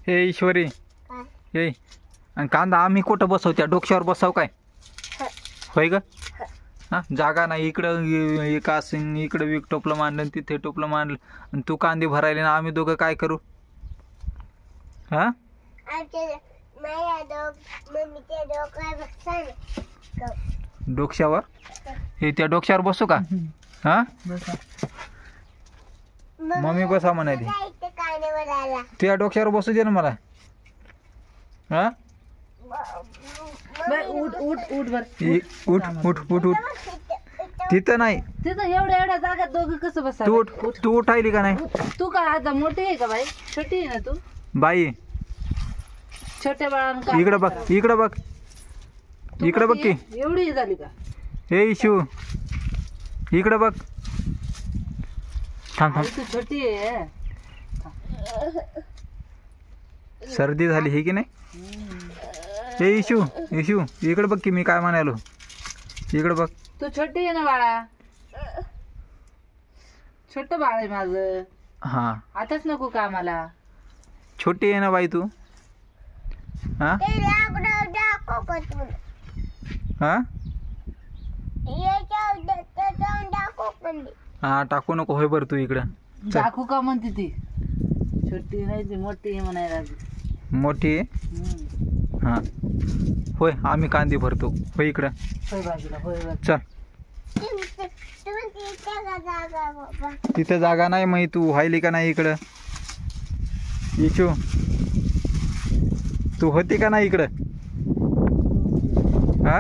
हे ईश्वरी हे आणि कांदा आम्ही कुठं बसवू? त्या डोक्यावर बसव काय? होय ग? हा जागा नाही. इकडं एक असं इकडं विक टोपलं मांडलं तिथे टोपलं मांडलं आणि तू कांदे भरायले ना आम्ही दोघं काय करू? हा डोक्यावर हे त्या डोक्यावर बसू का? हा मम्मी बसा म्हणाली त्या डोक्यावर बसू दे ना मला. हा उठ उठ उठ बर उठ उठ उठ उठ तिथं नाही तिथं एवढ्या एवढ्या जागात दोघं कसं बसा? तू उठायली का नाही? तू काय आता मोठी आहे का बाई? छोटी आहे ना तू बाई? छोट्या बाळांना इकडं बघ इकडं बघ इकडं बघ की एवढी झाली का? हे इशू इकडं बघ. थांब थांब तू छोटी आहे. सर्दी झाली हे की नाही? हे इशू इशू इकडं बघ की मी काय म्हणालो. इकडं बघ. तू छोटी आहे ना बाळा. छोट बाळ आहे माझं. हा आताच नको का मला? छोटी आहे ना बाई तू. हा हा हा टाकू नको. होय बरं तू इकडं दाखवू का म्हणते ती? छोटी नाही ती मोठी आहे म्हणायला. मोठी आहे. हा होय आम्ही कांदे भरतो. होय इकडं होय बाजूला होय बघ. चल. तिथं जागा नाही मग तू व्हायली का नाही इकडं? इशू तू होती का नाही इकडं? हा